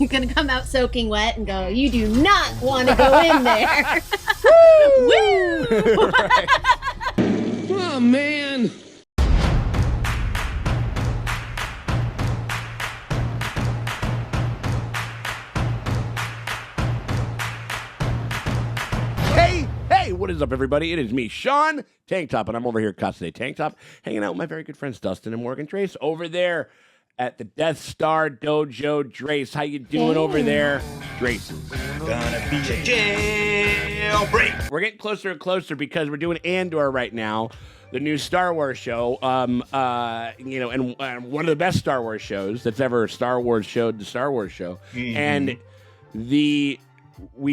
gonna come out soaking wet and go, you do not want to go in there. Woo! Oh, man. Hey, what is up, everybody? It is me, Sean Tank Top, and I'm over here at Casa de Tank Top, hanging out with my very good friends Dustin and Morgan Drace over there at the Death Star Dojo. Drace, how you doing over there? Drace is gonna be a jailbreak. We're getting closer and closer because we're doing Andor right now, the new Star Wars show. And one of the best Star Wars shows that's ever Star Wars showed the Star Wars show, and we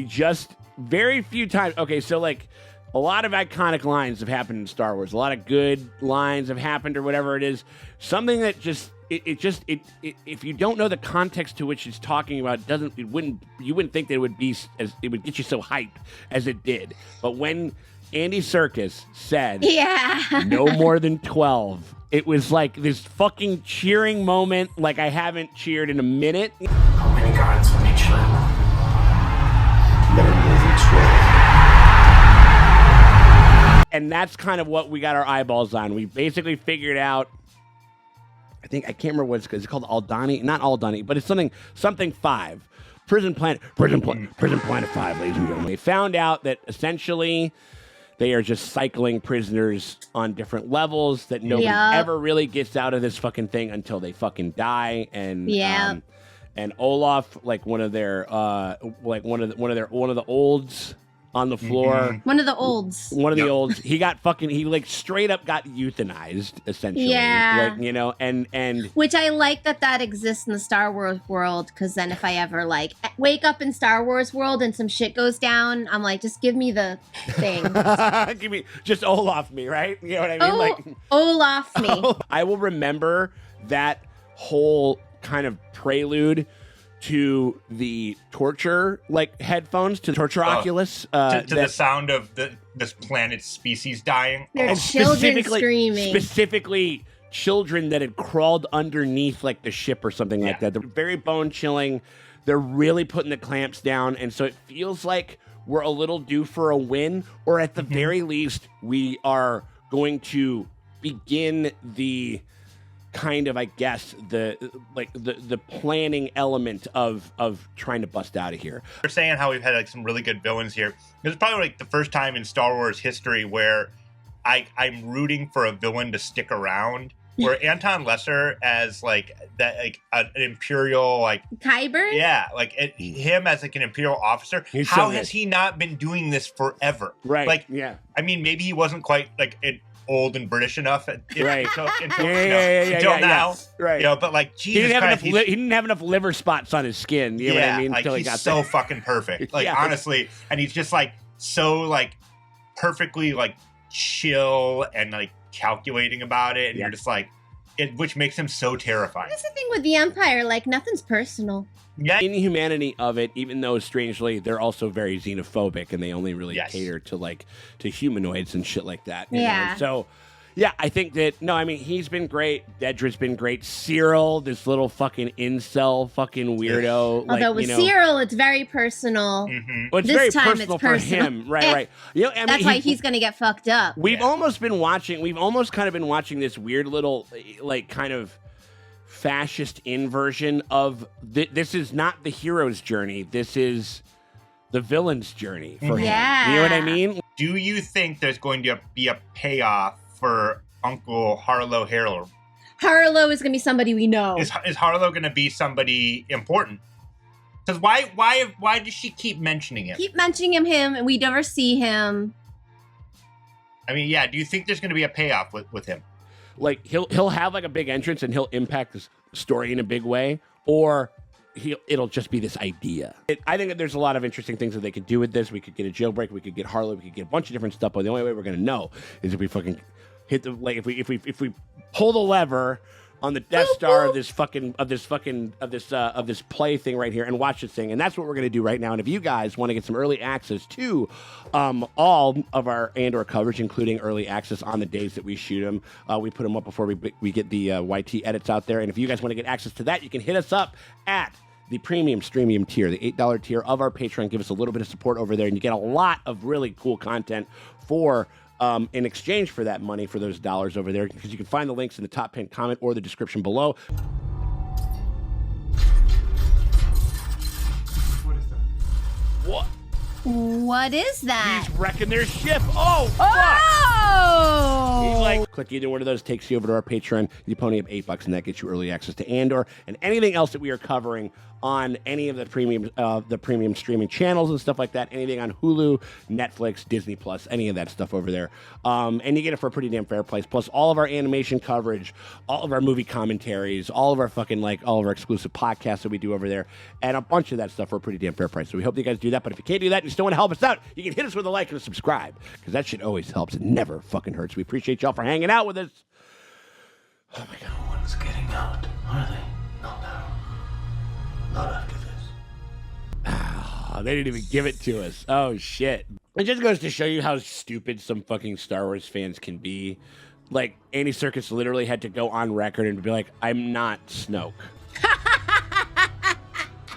just. Very few times. Okay, so like a lot of iconic lines have happened in Star Wars. A lot of good lines have happened, or whatever it is. Something that just if you don't know the context to which it's talking about, you wouldn't think that it would get you so hyped as it did. But when Andy Serkis said, no more than 12, it was like this fucking cheering moment, like I haven't cheered in a minute. How many guards from each level? Never more than 12. And that's kind of what we got our eyeballs on. We basically figured out, I can't remember what it's called, Aldhani, not Aldhani, but it's something 5. Prison Planet 5, ladies and gentlemen. We found out that essentially they are just cycling prisoners on different levels, that nobody ever really gets out of this fucking thing until they fucking die. And Olaf, like one of the olds on the floor. One of the olds. He like straight up got euthanized, essentially. Yeah. Like, and which I like that exists in the Star Wars world, because then if I ever like wake up in Star Wars world and some shit goes down, I'm like, just give me the thing. Give me, just Olaf me, right? You know what I mean? Like Olaf me. I will remember that whole kind of prelude to the torture, like headphones, to the torture Oculus, to the sound of this planet's species dying. Their children screaming. Specifically, children that had crawled underneath like the ship or something like that. They're very bone chilling. They're really putting the clamps down, and so it feels like we're a little due for a win, or at the very least, we are going to begin the kind of, I guess, the planning element of trying to bust out of here. We're saying how we've had like some really good villains here. This is probably like the first time in Star Wars history where I'm rooting for a villain to stick around. Where Anton Lesser as like that, like an Imperial, like Kyber? Yeah, like him as like an Imperial officer. How has he not been doing this forever? Right. Like, yeah. I mean, maybe he wasn't quite like old and British enough until now. Right. You know, but like Jesus Christ, he didn't have enough liver spots on his skin. You know what I mean? Like he's so fucking perfect. Like honestly, and he's just like so like perfectly like chill and like calculating about it, and you're just like, which makes him so terrifying. That's the thing with the Empire, like nothing's personal. Yeah. Inhumanity of it, even though strangely they're also very xenophobic and they only really cater to humanoids and shit like that. You know? So yeah, I think that he's been great. Dedra's been great. Cyril, this little fucking incel fucking weirdo. Although with Cyril, it's very personal. Well, it's very personal for him. Right. You know, that's why he's gonna get fucked up. We've almost kind of been watching this weird little like kind of fascist inversion of this is not the hero's journey. This is the villain's journey for him. Yeah. You know what I mean? Do you think there's going to be a payoff for Uncle Harlow Harlow? Harlow is going to be somebody we know. Is Harlow going to be somebody important? Because why does she keep mentioning him? Keep mentioning him, and we never see him. I mean, do you think there's going to be a payoff with him? Like he'll have like a big entrance and he'll impact the story in a big way, or it'll just be this idea. I think that there's a lot of interesting things that they could do with this. We could get a jailbreak, we could get Harlow, we could get a bunch of different stuff. But the only way we're gonna know is if we fucking hit the like if we pull the lever on the Death Star of this play thing right here and watch this thing. And that's what we're going to do right now. And if you guys want to get some early access to all of our Andor coverage, including early access on the days that we shoot them, we put them up before we get the YT edits out there. And if you guys want to get access to that, you can hit us up at the premium tier, the $8 tier of our Patreon. Give us a little bit of support over there, and you get a lot of really cool content for in exchange for that money, for those dollars over there, because you can find the links in the top pinned comment or the description below. What is that? What? What is that? He's wrecking their ship. Oh, fuck! Oh! He's like, click either one of those, takes you over to our Patreon. You pony up $8, and that gets you early access to Andor and anything else that we are covering on any of the premium streaming channels and stuff like that. Anything on Hulu, Netflix, Disney Plus, any of that stuff over there. And you get it for a pretty damn fair price. Plus all of our animation coverage, all of our movie commentaries, all of our all of our exclusive podcasts that we do over there, and a bunch of that stuff for a pretty damn fair price. So we hope you guys do that. But if you can't do that and you still want to help us out, you can hit us with a like and a subscribe, because that shit always helps. It never fucking hurts. We appreciate y'all for hanging out with us. Oh my God. No one's getting out, are they? No. Not after this. Oh, they didn't even give it to us. Oh, shit. It just goes to show you how stupid some fucking Star Wars fans can be. Like, Andy Serkis literally had to go on record and be like, I'm not Snoke.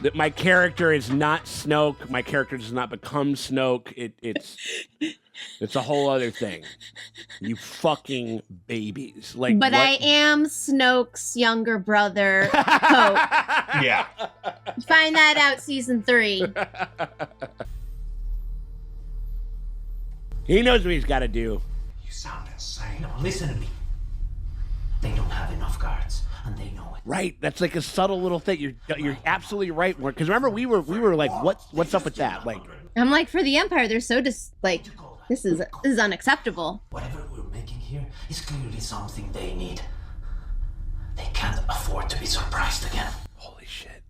That my character is not Snoke. My character does not become Snoke. It's a whole other thing. You fucking babies. Like, But what? I am Snoke's younger brother, Pope. Yeah. Find that out season 3. He knows what he's got to do. You sound insane. No, listen to me. They don't have enough guards, and they know it. Right, that's like a subtle little thing. You're absolutely right, Warren. Because remember, we were like, what's up with that? Like, I'm like, for the Empire, they're so this is unacceptable. Whatever we're making here is clearly something they need. They can't afford to be surprised again. holy shit,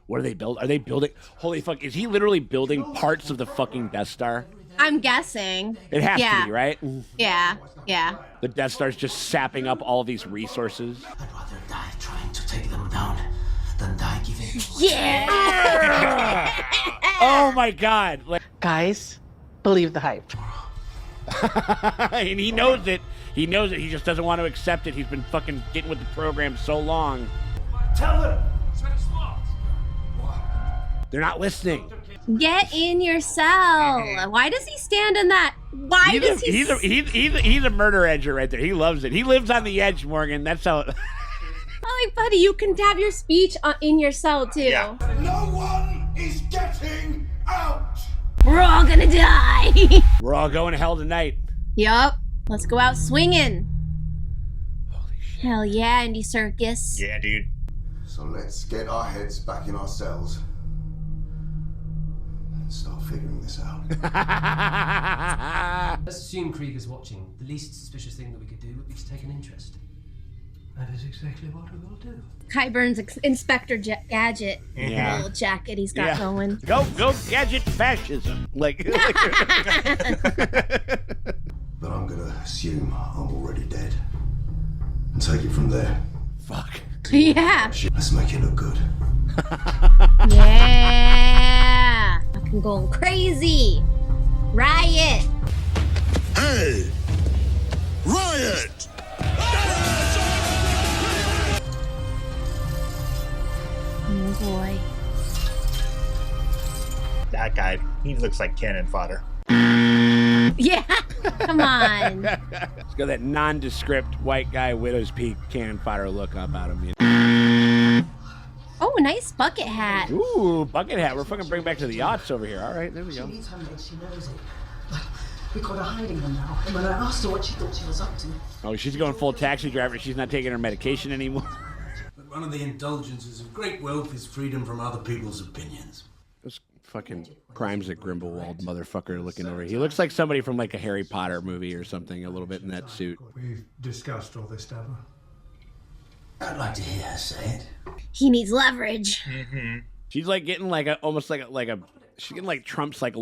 what are they building? Are they building? Holy fuck, is he literally building parts of the fucking Death Star? I'm guessing. It has Yeah. to be, right? Yeah. The Death Star's just sapping up all these resources. I'd rather die trying to take them down than die giving. Yeah. Oh my God! Like, Guys, believe the hype. and he knows it. He knows it. He just doesn't want to accept it. He's been fucking getting with the program so long. Tell them. They're not listening. Get in your cell. Why does he stand in that? Why does he? He's a murder edger right there. He loves it. He lives on the edge, Morgan. That's how. Oh, like, buddy, you can have your speech in your cell too. Yeah. No one is getting out! We're all gonna die. We're all going to hell tonight. Yup. Let's go out swinging. Holy shit. Hell yeah, Andy Serkis. Yeah, dude. So let's get our heads back in our cells and start figuring this out. Let's assume Krieg is watching. The least suspicious thing that we could do would be to take an interest. That is exactly what we will do. Qyburn's Inspector Gadget. Yeah. Little jacket he's got going. Go gadget fascism. Like. But I'm gonna assume I'm already dead and take it from there. Fuck. Yeah. Let's make it look good. Yeah. Fucking going crazy. Riot. Hey! Riot! Oh boy. That guy, he looks like cannon fodder. Yeah. Come on. He's got that nondescript white guy Widow's Peak cannon fodder look about him. Oh, nice bucket hat. Ooh, bucket hat. We're fucking bringing back to the yachts over here. All right, there we go. She needs her meds, she knows it. But we caught her hiding them now. And when I asked her what she thought she was up to, Oh, she's going full taxi driver. She's not taking her medication anymore. But one of the indulgences of great wealth is freedom from other people's opinions. Those fucking crimes at Grimblewald motherfucker looking over. He looks like somebody from like a Harry Potter movie or something, a little bit in that suit. We've discussed all this, Dabba. I'd like to hear her say it. He needs leverage. She's like getting like almost like a she's getting like Trump's like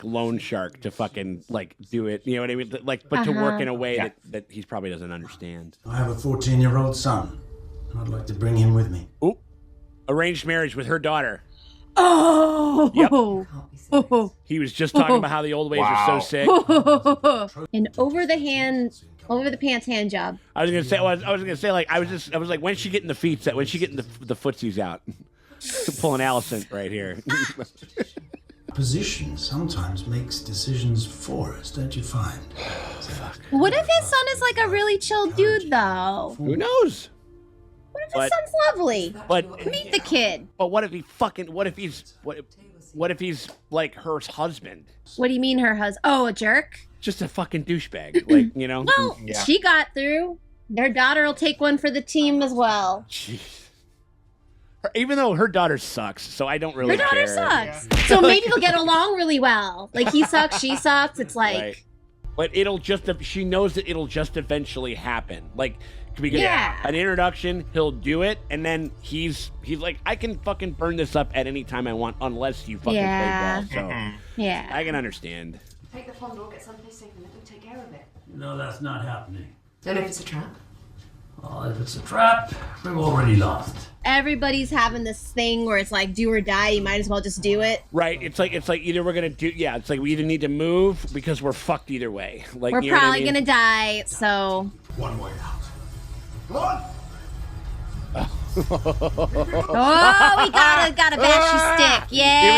loan shark to fucking like do it. You know what I mean? Like, but to work in a way that he probably doesn't understand. I have a 14-year-old son, and I'd like to bring him with me. Ooh, arranged marriage with her daughter. Oh. Yep. Oh. He was just talking about how the old ways are so sick. An over the pants hand job. I was gonna say like I was like, when's she getting the feet set? When's she getting the footsies out? Pulling Allison right here. Position sometimes makes decisions for us, don't you find? What if his son is like a really chill dude, though? Who knows? What if his son's lovely? But Meet the kid. But what if he fucking? What if he's like her husband? What do you mean her husband? Oh, a jerk? Just a fucking douchebag, like, you know. Well, she got through. Their daughter will take one for the team as well. Jeez. Even though her daughter sucks, so I don't really care. Her daughter sucks. Yeah. So maybe they'll get along really well. Like, he sucks, she sucks. It's like... Right. But she knows that it'll just eventually happen. Like, because an introduction, he'll do it, and then he's like, I can fucking burn this up at any time I want, unless you fucking play ball. So, yeah. I can understand. Take the phone, or get someplace safe and let them take care of it. No, that's not happening. And if it's a trap? Oh, if it's a trap, we've already lost. Everybody's having this thing where it's like do or die. You might as well just do it. Right. It's like either we're gonna do it's like we either need to move because we're fucked either way. Like we're probably gonna die. So one way out. Come on. Oh, we got a bashy stick. Yeah. Here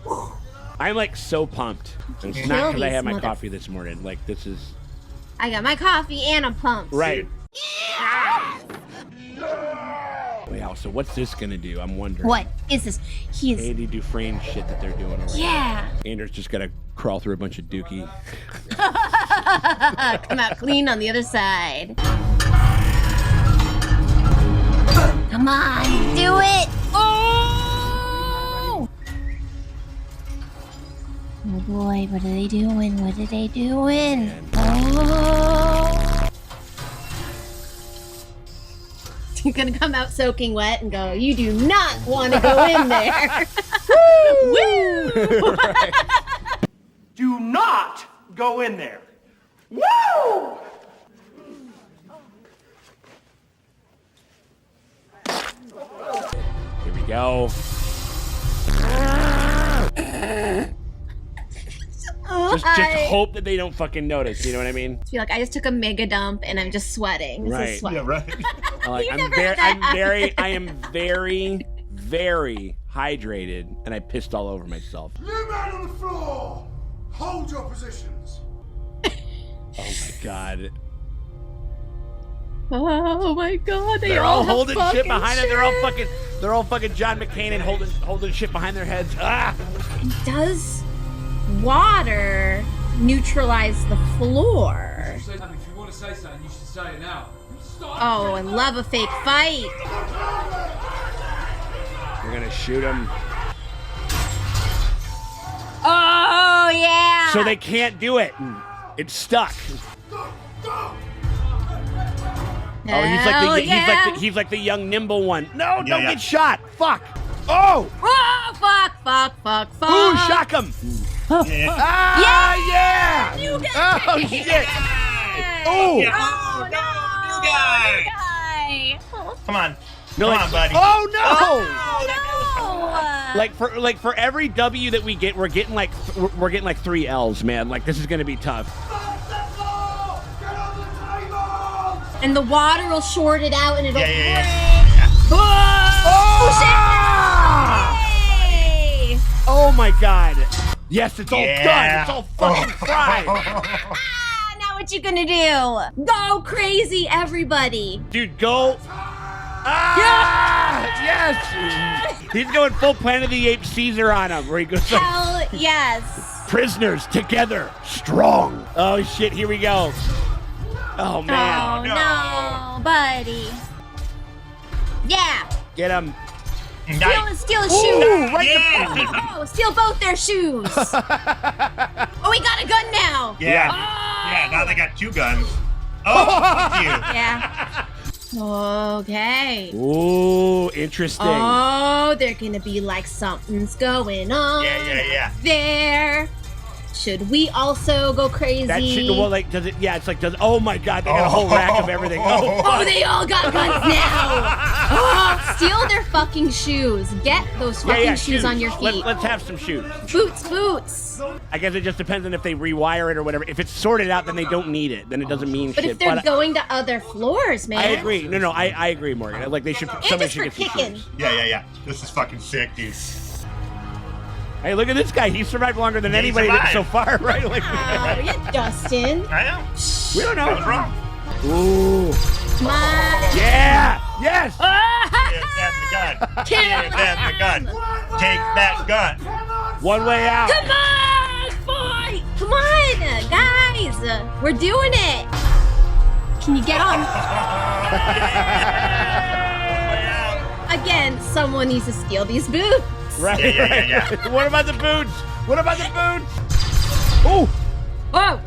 we go. I'm like so pumped. It's not because I had my coffee this morning. Like this is. I got my coffee and I'm pumped. Right. Wow, so what's this gonna do? I'm wondering. What is this? He is Andy Dufresne shit that they're doing over Yeah. Andor's just gotta crawl through a bunch of dookie. Come out clean on the other side. Come on, do it! Oh! Oh boy, what are they doing? What are they doing? Oh! You're gonna come out soaking wet and go, you do not want to go in there. Woo! Do not go in there. Woo! Here we go. Just hope that they don't fucking notice. You know what I mean? Feel like I just took a mega dump and I'm just sweating. This is sweat. Yeah, right. I am very, very hydrated, and I pissed all over myself. You man on the floor, hold your positions. Oh my god. Oh my god, They're all holding shit behind them. They're all fucking John McCain and holding shit behind their heads. Ah! Does water neutralize the floor? If you want to say something, you should say it now. Oh, I love a fake fight. You're gonna shoot him. Oh yeah. So they can't do it. It's stuck. He's like the young nimble one. No, don't get shot. Fuck. Oh. Oh, fuck. Ooh, shock him. Yeah. You got oh shit. Oh. Oh no, new guy. Come on. No, Come on, buddy. Oh no. Oh, Like for every W that we get, we're getting like 3 L's, man. Like this is gonna be tough. and the water will short it out and it'll break. Oh my god. Yes, it's all done. It's all fucking fried. Now what you gonna do? Go crazy, everybody. Dude, go. Yes! He's going full Planet of the Apes Caesar on him, where he goes like, hell yes. Prisoners together, strong. Oh shit, here we go. Oh man. Oh no, buddy. Yeah. Get him. Steal his shoes. Steal both their shoes. Oh, we got a gun now. Yeah. Yeah, now they got 2 guns. Oh, fuck you. Yeah. Okay. Ooh, interesting. Oh, they're gonna be like something's going on. Yeah. There. Should we also go crazy? That shit, well, like, does it? Yeah, it's like, oh my god, they got a whole rack of everything. Oh, they all got guns now. Oh, Steal their fucking shoes. Get those fucking shoes on your feet. Let's have some shoes. Boots. I guess it just depends on if they rewire it or whatever. If it's sorted out, then they don't need it. Then it doesn't mean But shit. if they're going to other floors, man. I agree. No, I agree, Morgan. Like they should. Somebody should get some shoes. Yeah. This is fucking sick, dude. Hey, look at this guy. He survived longer than anybody so far, right? Like, oh, yeah, Dustin. I know. We don't know. I was wrong. Ooh. Come on. Yeah. Yes. Give them the gun. Give them the gun. Take that gun. One way out. Come on, boy. Come on, guys. We're doing it. Can you get on? Again, someone needs to steal these boots. Right. Yeah. What about the boots? Ooh. Oh.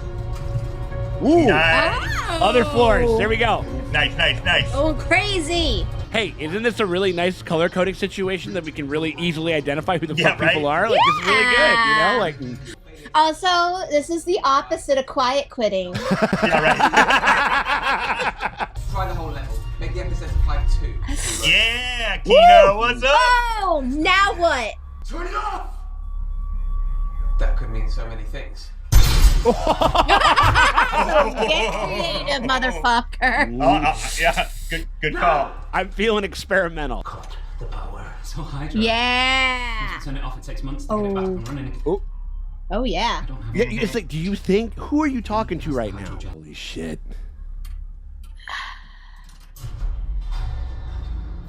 Ooh. Nice. Other floors. There we go. Nice. Oh, crazy. Hey, isn't this a really nice color coding situation that we can really easily identify who the fuck right? people are? Like, it's really good, you know? Like. Also, this is the opposite of quiet quitting. Yeah, right. Try the whole level. Make the episodes apply to 2. Yeah, Kino, what's up? Oh, now what? Turn it off! That could mean so many things. Get creative, motherfucker. Yeah, good call. I'm feeling experimental. God, the power. So Hydra. Yeah. Once you turn it off, it takes months to get it back and running. Oh, yeah. Yeah, it's like, do you think? Who are you talking to right now? Holy shit.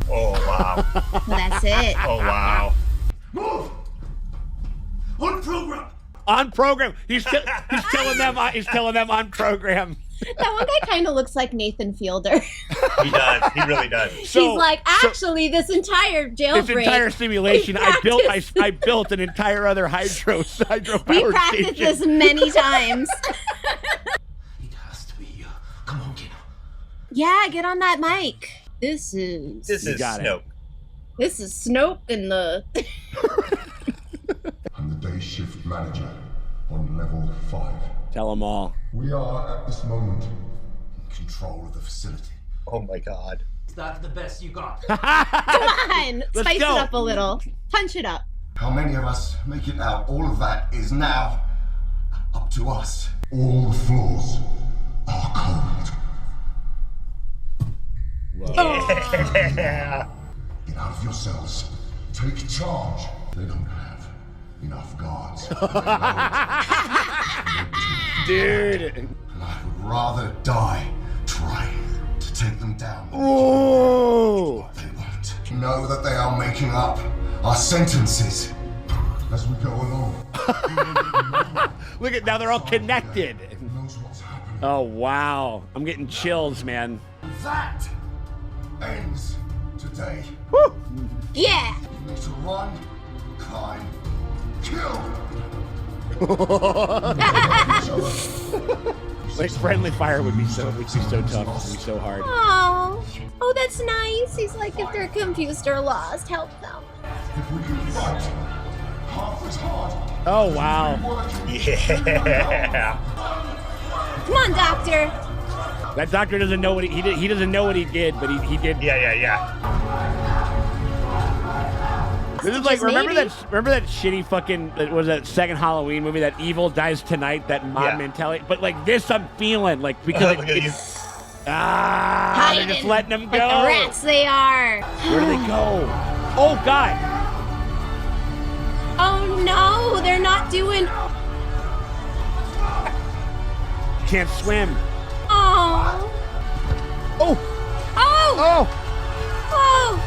Oh, wow. That's it. Oh, wow. Move! On program! On program. He's telling them on program. That one guy kind of looks like Nathan Fielder. He does. He really does. He's like, actually, this entire jailbreak. This entire simulation, I built an entire other hydro power We practiced station. this many times. It has to be you. Come on, Kino. Yeah, get on that mic. This is Snoke. This is Snoke and the. I'm the day shift manager on level 5. Tell them all. We are at this moment in control of the facility. Oh my god. Is that the best you got? Come on, Let's spice go. it up a little. Punch it up. How many of us make it out? All of that is now up to us. All the floors are cold. Yeah. Get out of your cells. Take charge. They don't have enough guards. Dude. And I would rather die trying to take them down. Ooh. They won't. Know that they are making up our sentences as we go along. Look at now they're all connected. Knows what's happening. Oh wow. I'm getting chills, man. That ends today. Woo. Yeah. You need to run, climb, kill. Like friendly fire would be so tough. It would be so hard. Oh, that's nice. He's like, if they're confused or lost, help them. If we can fight half as hard. Oh wow. Yeah. Come on, Doctor. That doctor doesn't know what he did. He doesn't know what he did, but he did. Yeah. This is like remember that shitty fucking was that second Halloween movie, that Evil Dies Tonight, that mob mentality. But like this, I'm feeling like because they're just letting them go. Like the rats they are. Where do they go? Oh God! Oh no, they're not doing. Can't swim. Oh. Oh. Oh. Oh. Oh.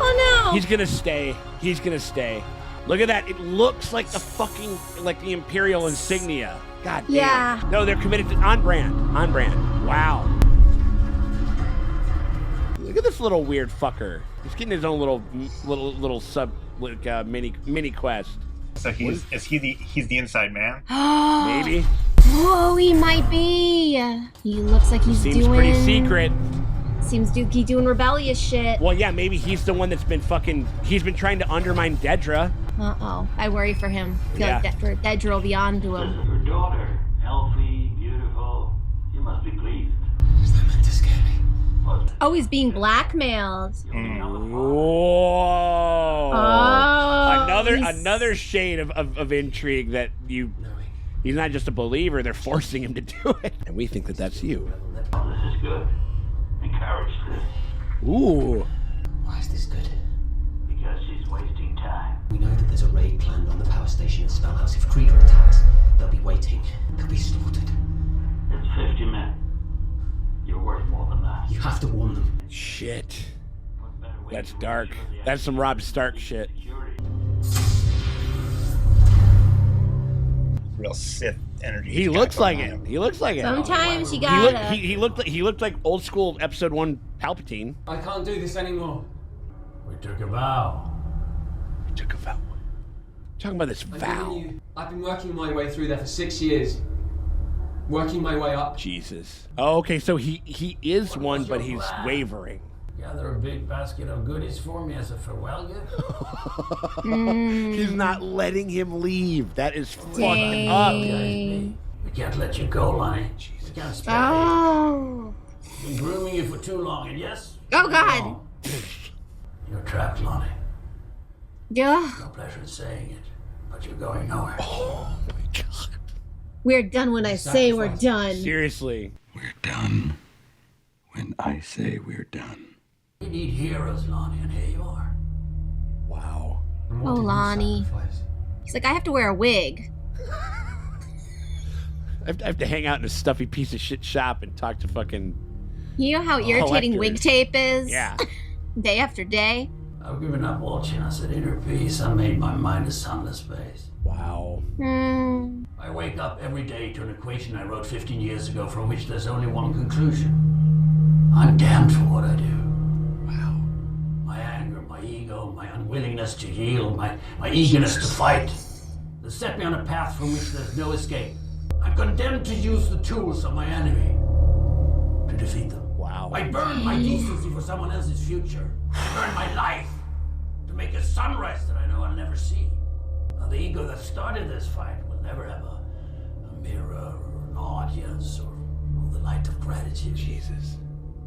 Oh no. He's gonna stay. He's gonna stay. Look at that. It looks like the fucking like the Imperial insignia. God damn. Yeah. No, they're committed to on brand. On brand. Wow. Look at this little weird fucker. He's getting his own little sub like mini quest. So he's the inside man? Maybe. Whoa, he might be. He looks like he's Seems doing. pretty secret. Seems he's doing rebellious shit. Well, yeah, maybe he's the one that's been he's been trying to undermine Dedra. Uh-oh. I worry for him. I feel like Dedra will be on to him. Her daughter, healthy, beautiful. You must be pleased. Is that meant to scare me? What Oh, he's being blackmailed. Whoa! Oh, another shade of intrigue that he's not just a believer; they're forcing him to do it, and we think that that's you. This is good. Encourage this. Ooh. Why is this good? Because she's wasting time. We know that there's a raid planned on the power station at Spellhouse. If Krieger attacks, they'll be waiting. They'll be slaughtered. It's 50 men. You're worth more than that. You have to warn them. Shit. That's dark. That's some Rob Stark shit. Real Sith energy. He looks like it. He looks like it. Sometimes you gotta. He looked like old school Episode 1 Palpatine. I can't do this anymore. We took a vow. We took a vow. Talking about this vow. I've been working my way through there for 6 years. Working my way up. Jesus. Oh, okay, so he is one, but he's wavering. Gather a big basket of goodies for me as a farewell gift. He's not letting him leave. That is fucked up. We can't let you go, Lonnie. We can't spare Oh. you. Been grooming you for too long, and yes? Oh, God. You're trapped, Lonnie. Yeah. No pleasure in saying it, but you're going nowhere. Oh, my God. We're done when I say we're done. Seriously. We're done when I say we're done. We need heroes, Lonnie, and here you are. Wow. Oh, Lonnie. He's like, I have to wear a wig. I have to hang out in a stuffy piece of shit shop and talk to fucking... You know how irritating wig tape is? Yeah. Day after day? I've given up all chance at inner peace. I made my mind a sunless space. Wow. I wake up every day to an equation I wrote 15 years ago from which there's only one conclusion. I'm damned for what I do. Wow. My anger, my ego, my unwillingness to yield, my eagerness to fight. They set me on a path from which there's no escape. I'm condemned to use the tools of my enemy to defeat them. Wow. I burn my decency for someone else's future. I burn my life to make a sunrise that I know I'll never see. Now, the ego that started this fight will never have a mirror or an audience or the light of gratitude. Jesus.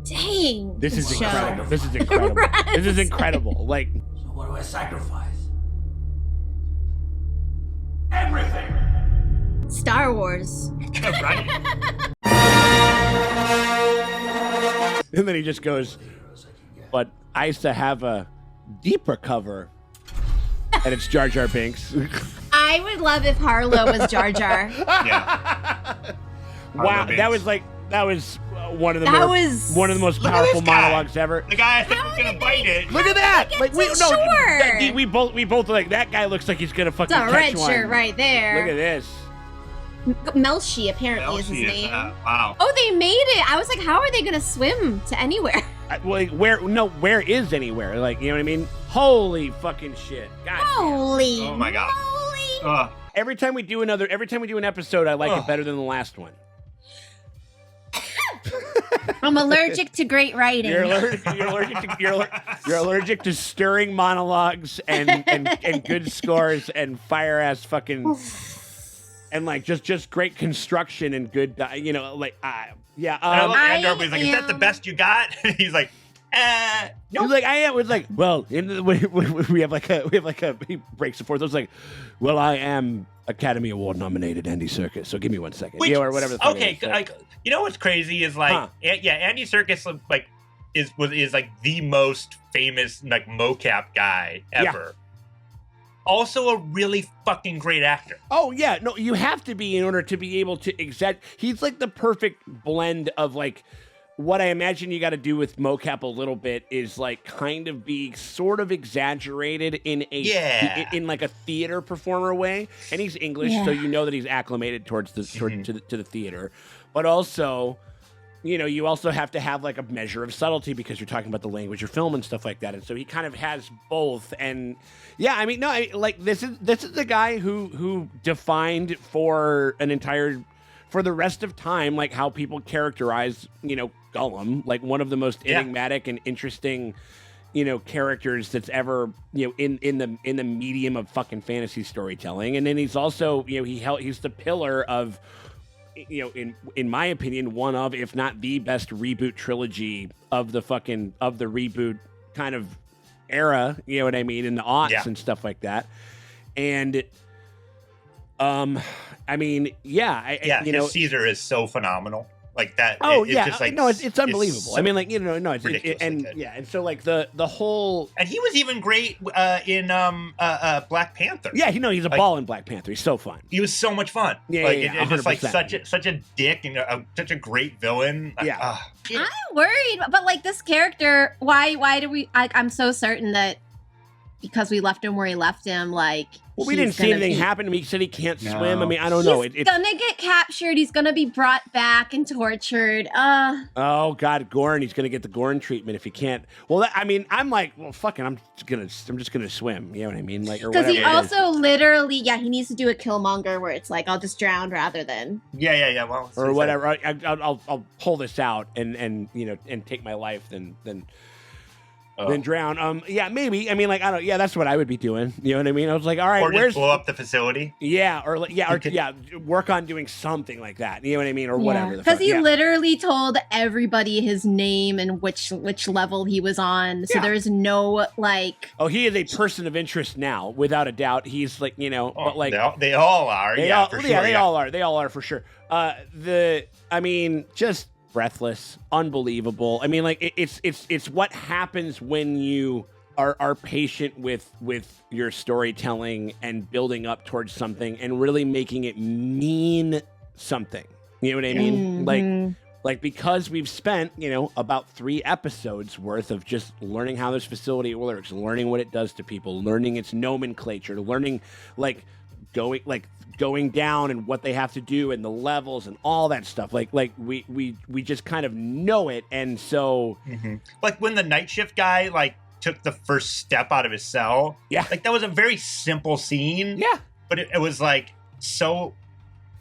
Dang. This is show. incredible. This is incredible. This is incredible. Like... So what do I sacrifice? Everything! Star Wars. Right? And then he just goes, but I used to have a deeper cover. And it's Jar Jar Binks. I would love if Harlow was Jar Jar. Yeah. Wow, that was one of the one of the most Look at powerful this guy. monologues ever. The guy I think was gonna bite it. Look at that! Like Sure. we both like that guy looks like he's gonna fucking It's a catch red one. shirt right there. Look at this. Melshi apparently is his Melshi name. wow. Oh, they made it. I was like, how are they gonna swim to anywhere? Like where is anywhere? Like, you know what I mean? Holy fucking shit! God. Holy. Oh my God. Holy. Every time we do an episode, I like it better than the last one. I'm allergic to great writing. You're allergic to stirring monologues and good scores and fire ass fucking and like just great construction and good like yeah. I love Andor, but he's like, is that the best you got? He's like, Nope. He's like, I am. It's like, well, we have like a. He breaks the fourth. It's like, well, I am Academy Award nominated Andy Serkis. So give me 1 second, or whatever. The Okay, like, you know what's crazy is like, Andy Serkis like is like the most famous like mocap guy ever. Yeah. Also a really fucking great actor. Oh yeah, no, you have to be in order to be able to He's like the perfect blend of like. What I imagine you got to do with mocap a little bit is like kind of be sort of exaggerated in in like a theater performer way, and he's English, so you know that he's acclimated towards the to the theater, but also, you also have to have like a measure of subtlety because you're talking about the language of film and stuff like that, and so he kind of has both. And yeah, I mean, no, like this is the guy who defined for the rest of time, like how people characterize, Gollum, like one of the most enigmatic and interesting, characters that's ever, in the medium of fucking fantasy storytelling. And then he's also, he's the pillar of in my opinion, one of, if not the best reboot trilogy of the reboot kind of era. You know what I mean? In the aughts and stuff like that. And, I mean, his Caesar is so phenomenal. Like that. Oh, it's yeah. just, like, no, it's unbelievable. so I mean, like, it's ridiculously good. and so like the whole. And he was even great in Black Panther. Yeah, he's a ball in Black Panther. He's so fun. He was so much fun. Yeah, it's just like 100%. such a dick and such a great villain. Yeah. I'm worried, but like this character, why do we? I'm so certain that because we left him where he left him, like. Well, we didn't see anything happen to me. He said he can't swim. I mean, I don't know. He's gonna get captured. He's gonna be brought back and tortured. Oh God, Gorn. He's gonna get the Gorn treatment if he can't. Well, I mean, I'm like, well, fucking, I'm just gonna swim. You know what I mean? Like, or because whatever. he also literally, he needs to do a Killmonger where it's like, I'll just drown rather than. Yeah. Well, or whatever. I'll pull this out and take my life than drown. Yeah, maybe. I mean, like, I don't. Yeah, that's what I would be doing. You know what I mean? I was like, all right, or just blow up the facility. Yeah, or work on doing something like that. You know what I mean, or whatever. Because he literally told everybody his name and which level he was on. So there's no like. Oh, he is a person of interest now, without a doubt. He's like, but like they all are. They all are. They all are for sure. Just. Breathless, unbelievable. I mean, like it's what happens when you are patient with your storytelling and building up towards something and really making it mean something. You know what I mean? Mm-hmm. Like because we've spent about 3 episodes worth of just learning how this facility works, learning what it does to people, learning its nomenclature, learning going down and what they have to do and the levels and all that stuff. Like we just kind of know it. And so like when the night shift guy took the first step out of his cell, like that was a very simple scene. Yeah. But it was like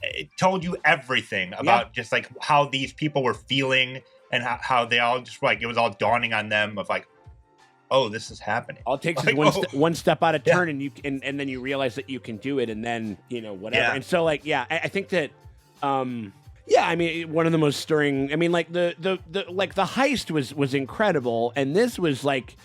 it told you everything about just like how these people were feeling and how they all just it was all dawning on them of like, oh, this is happening. All it takes is one step out of turn, and you and then you realize that you can do it, and then whatever. Yeah. And so I think that I mean, one of the most stirring. I mean, like the heist was incredible, and this was like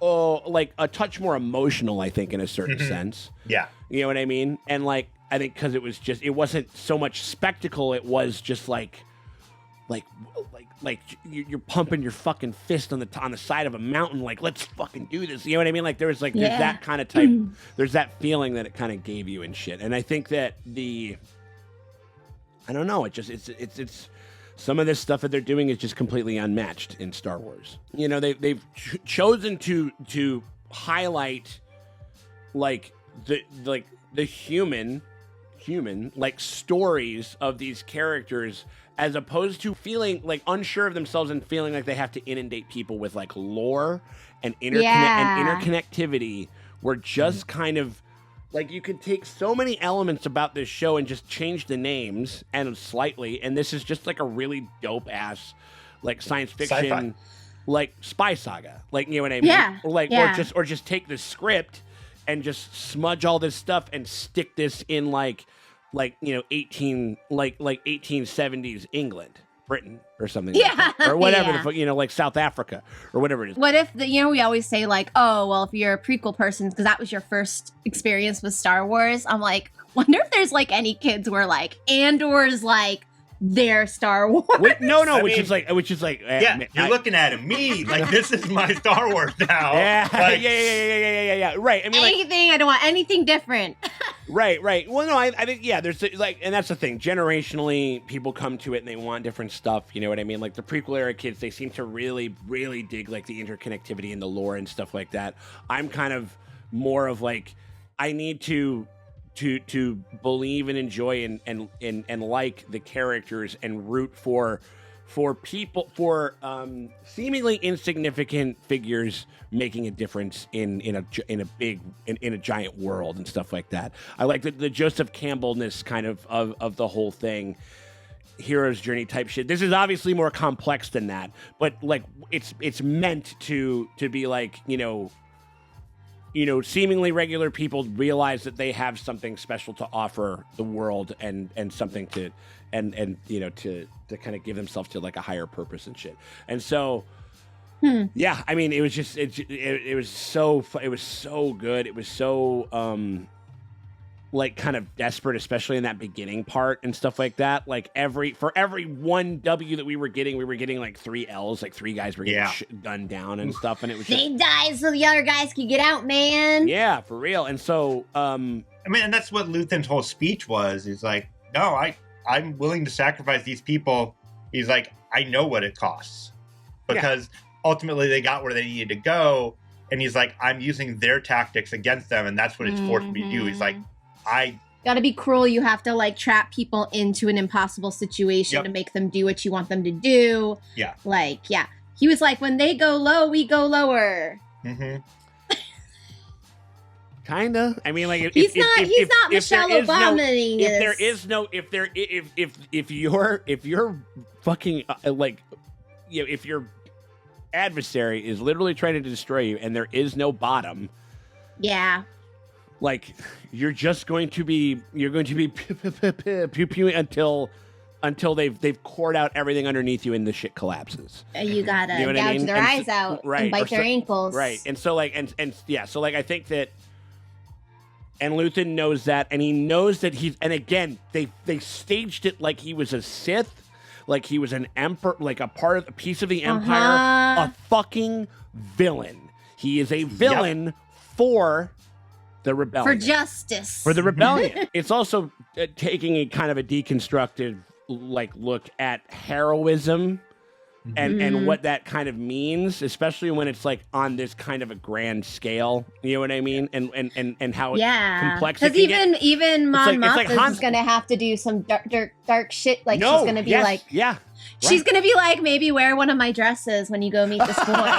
a touch more emotional, I think, in a certain sense. Yeah, you know what I mean. And like I think because it wasn't so much spectacle. It was just like you're pumping your fucking fist on the side of a mountain, like, let's fucking do this. You know what I mean? Like there's there's that kind of type, there's that feeling that it kind of gave you and shit. And I think that I don't know, it's some of this stuff that they're doing is just completely unmatched in Star Wars. They've chosen to highlight the human stories of these characters, as opposed to feeling unsure of themselves and feeling like they have to inundate people with lore and interconnectivity. We're just kind of you could take so many elements about this show and just change the names and slightly, and this is just a really dope ass science fiction spy saga. You know what I mean? Yeah. Or just take the script and just smudge all this stuff and stick this in 1870s England, Britain, or something, or whatever, South Africa or whatever it is. What if we always say oh well, if you're a prequel person because that was your first experience with Star Wars, I'm like, wonder if there's any kids where Andor's their Star Wars. Which is you're looking at me this is my Star Wars now. Yeah. Right. I mean, anything. I don't want anything different. Right. Well, no, I think there's and that's the thing. Generationally, people come to it and they want different stuff. You know what I mean? Like the prequel era kids, they seem to really, really dig the interconnectivity and the lore and stuff like that. I'm kind of more of I need to believe and enjoy and like the characters and root for people, for seemingly insignificant figures making a difference in a giant world and stuff like that. I like the Joseph Campbellness kind of the whole thing, hero's journey type shit. This is obviously more complex than that, but it's meant to be seemingly regular people realize that they have something special to offer the world and something to to kind of give themselves to like a higher purpose and shit. And so yeah, I mean, it was just it was so good. It was so like kind of desperate, especially in that beginning part and stuff like that. Like for every one W that we were getting like 3 L's, like 3 guys were getting gunned down and stuff. And it was they died so the other guys could get out, man. Yeah, for real. And so, I mean, and that's what Luthen's whole speech was. He's like, no, I'm willing to sacrifice these people. He's like, I know what it costs because ultimately they got where they needed to go. And he's like, I'm using their tactics against them. And that's what it's forced me to do. He's like, gotta be cruel. You have to like trap people into an impossible situation to make them do what you want them to do. Yeah. Like, yeah. He was like, when they go low, we go lower. Mm-hmm. Kinda. I mean, like he's not Michelle Obama. If you're fucking like, if your adversary is literally trying to destroy you and there is no bottom. Yeah. Like you're going to be pew until they've cored out everything underneath you and the shit collapses. You gotta gouge their eyes out and bite their ankles. Right. And so like so like I think that and Luthen knows that, and he knows that again they staged it like he was a Sith, like he was an emperor, like a piece of the Empire, a fucking villain. He is a villain for the rebellion. For justice. For the rebellion. It's also taking a kind of a deconstructed look at heroism and what that kind of means, especially when it's like on this kind of a grand scale. You know what I mean? And how complex it can get. Because even Mon Mothma is gonna have to do some dark shit. Like she's gonna be she's gonna be like, maybe wear one of my dresses when you go meet this boy.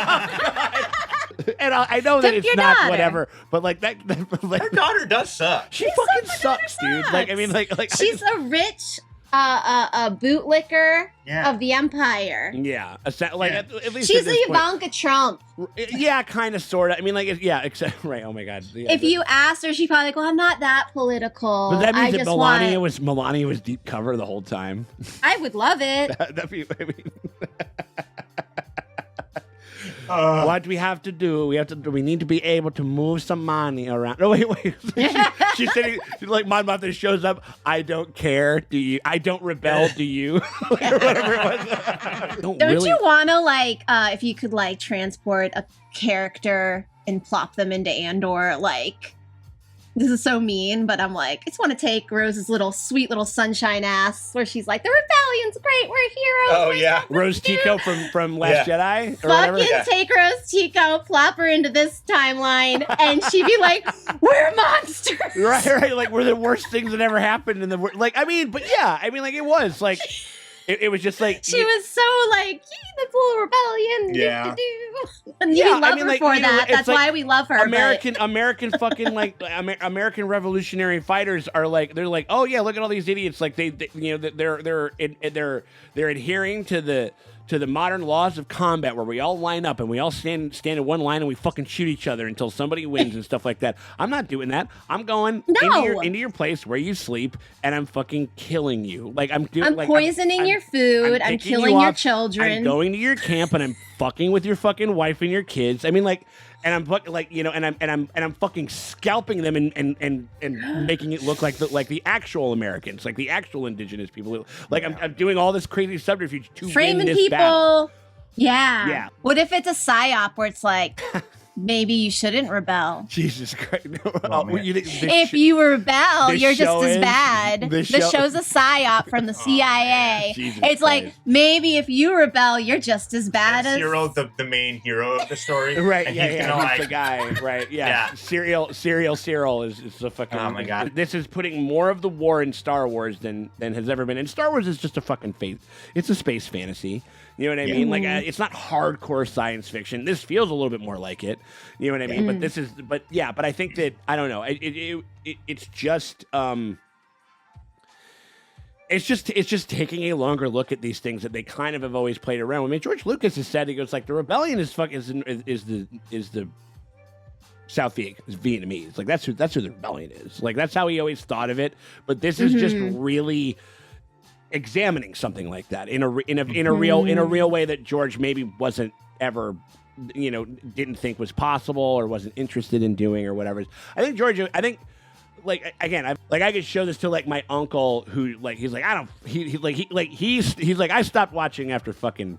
And I know that it's not whatever, but like that like, her daughter does suck. She fucking sucks, dude. Like I mean, like she's a rich bootlicker of the Empire. Yeah, like at least she's the Ivanka Trump. Yeah, kind of, sort of. I mean, like except right. Oh my god. Yeah, if you asked her, she'd probably like, "Well, I'm not that political." But that means that Melania was deep cover the whole time. I would love it. That'd be. I mean, what do we have to do? We need to be able to move some money around. No, wait. She's sitting, like, Mon Mothma shows up. I don't care. Do you? I don't rebel. Do you? Or whatever it was. Don't you want to, like, if you could, like, transport a character and plop them into Andor, like, this is so mean, but I'm like, I just want to take Rose's sweet little sunshine ass, where she's like, the rebellion's great, we're heroes. Oh yeah, Rose Tico from Last Jedi. Or fucking take Rose Tico, plop her into this timeline, and she'd be like, we're monsters. Right. Like we're the worst things that ever happened in the world. Like I mean, like it was like. It was just like she was so like the cool rebellion. Yeah, and we love her for that. That's why we love her. American fucking like American revolutionary fighters are like they're like, oh yeah, look at all these idiots. Like they're adhering to the modern laws of combat where we all line up and we all stand in one line and we fucking shoot each other until somebody wins and stuff like that. I'm not doing that. I'm going into your place where you sleep and I'm fucking killing you. Like I'm poisoning your food. I'm killing your children. I'm going to your camp and I'm fucking with your fucking wife and your kids. I mean, like, and I'm like, and I'm fucking scalping them and making it look like the actual Americans, like the actual indigenous people. Like I'm doing all this crazy subterfuge to framing win this people. battle. Yeah. What if it's a psyop where it's like, maybe you shouldn't rebel? Jesus Christ! No. If you rebel, you're just as bad. The show's a psyop from the CIA. It's like maybe if you rebel, you're just as bad as Cyril, the main hero of the story. Right? And He's the guy. Right? Yeah. Cyril is the fucking. Oh my god! This is putting more of the war in Star Wars than has ever been. And Star Wars is just a fucking it's a space fantasy. You know what I mean? Like, it's not hardcore science fiction. This feels a little bit more like it. You know what I mean? But but I think that, I don't know. It's just, it's just taking a longer look at these things that they kind of have always played around. I mean, George Lucas has said, he goes like, the rebellion is Vietnamese. Like that's who the rebellion is. Like that's how he always thought of it. But this is just really examining something like that in a real way that George maybe wasn't ever, didn't think was possible or wasn't interested in doing or whatever. I think like again, I could show this to like my uncle who like he's like I stopped watching after fucking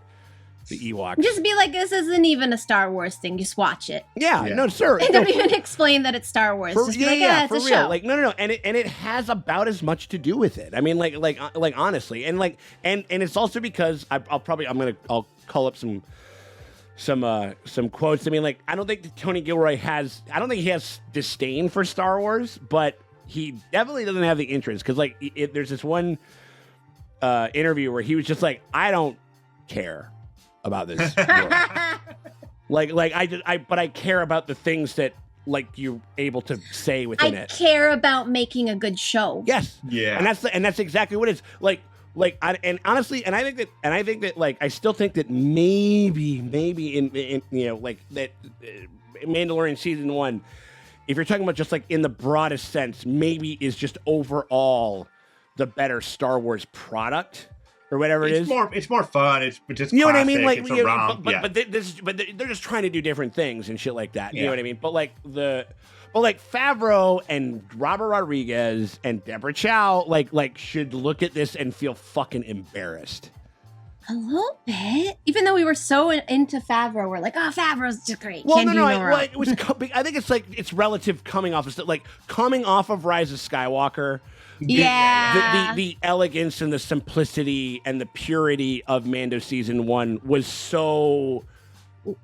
the Ewoks. Just be like, this isn't even a Star Wars thing. Just watch it. Yeah. No, sir. And don't even explain that it's Star Wars. Just be like, it's a show. Like, no. And it has about as much to do with it. I mean, like honestly, and it's also because I'll call up some quotes. I mean, like, I don't think Tony Gilroy has disdain for Star Wars, but he definitely doesn't have the interest. Because like, there's this one interview where he was just like, I don't care about this world. but I care about the things that like you're able to say within it. I care about making a good show. Yes. Yeah. And that's exactly what it is. And honestly, I think that like I still think that maybe in like that Mandalorian season 1, if you're talking about just like in the broadest sense, maybe is just overall the better Star Wars product. Or whatever it's more fun. It's just you know classic. What I mean. Like, it's a romp. But they're just trying to do different things and shit like that. You know what I mean? But like Favreau and Robert Rodriguez and Deborah Chow like should look at this and feel fucking embarrassed. A little bit, even though we were so into Favreau, we're like, oh, Favreau's just great. Well, it was. I think it's like it's relative coming off of Rise of Skywalker. The elegance and the simplicity and the purity of Mando season 1 was so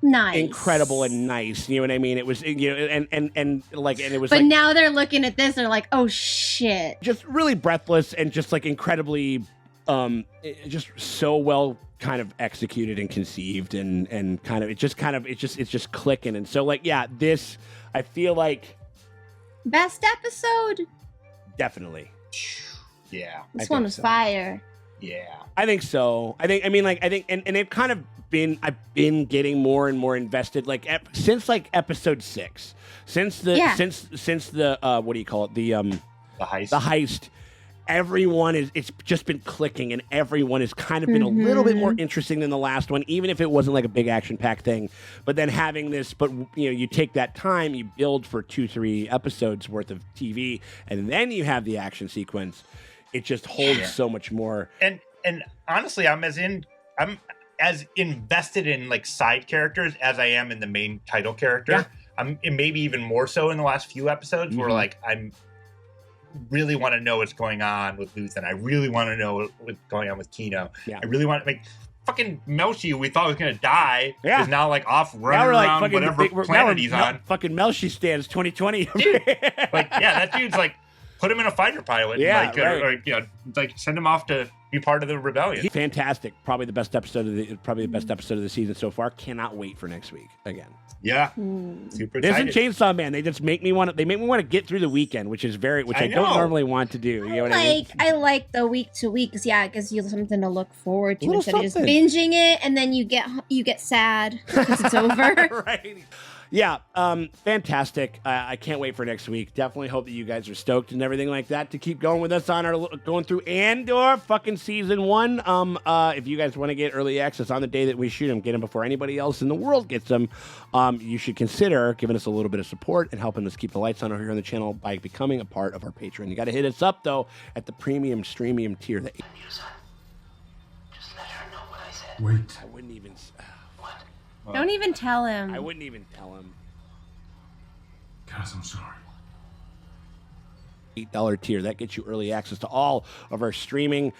nice, incredible and nice. You know what I mean? It was, and it was. But like, now they're looking at this, they're like, oh shit! Just really breathless and just like incredibly, just so well kind of executed and conceived and it's just clicking. And so like, yeah, this I feel like best episode. Definitely. Yeah. This one was fire. Yeah. I think so. I think and they've kind of been I've been getting more and more invested like since like episode 6. Since the what do you call it? The heist. The heist. It's just been clicking and everyone has kind of been a little bit more interesting than the last one, even if it wasn't like a big action-packed thing. But then having this, you take that time, you build for 2-3 episodes worth of TV, and then you have the action sequence. It just holds so much more. And honestly, I'm as invested in like side characters as I am in the main title character. Yeah. I'm maybe even more so in the last few episodes where like I'm really want to know what's going on with Luthen. I really want to know what's going on with Kino. Yeah. I really want to fucking Melshi, we thought was going to die, is now like off running around whatever planet he's on. Fucking Melshi stands 2020. Dude, that dude's like, put him in a fighter pilot. Yeah, or send him off to be part of the rebellion. Fantastic. Probably the best episode of the season so far. Cannot wait for next week again. Yeah. Super excited. This is Chainsaw Man. They just make me want to get through the weekend, which is I don't normally want to do. You know what I mean? I like the week to week because it gives you something to look forward to instead of just binging it and then you get sad because it's over. Right. Yeah, fantastic. I can't wait for next week. Definitely hope that you guys are stoked and everything like that to keep going with us on going through Andor fucking season 1. If you guys want to get early access on the day that we shoot them, get them before anybody else in the world gets them, you should consider giving us a little bit of support and helping us keep the lights on over here on the channel by becoming a part of our Patreon. You got to hit us up, though, at the premium streamium tier. Just let her know what I said. Wait. I wouldn't even... Don't even tell him. I wouldn't even tell him. Guys, I'm sorry. $8 tier. That gets you early access to all of our streaming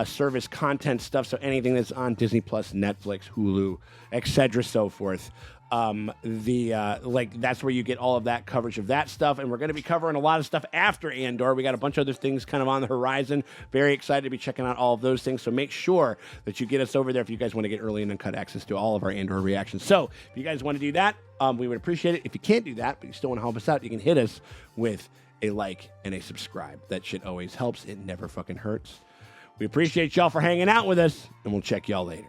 service content stuff. So anything that's on Disney Plus, Netflix, Hulu, etc., so forth. That's where you get all of that coverage of that stuff. And we're going to be covering a lot of stuff after Andor. We got a bunch of other things kind of on the horizon. Very excited to be checking out all of those things. So make sure that you get us over there if you guys want to get early and uncut access to all of our Andor reactions. So if you guys want to do that, we would appreciate it. If you can't do that, but you still want to help us out, you can hit us with a like and a subscribe. That shit always helps. It never fucking hurts. We appreciate y'all for hanging out with us, and we'll check y'all later.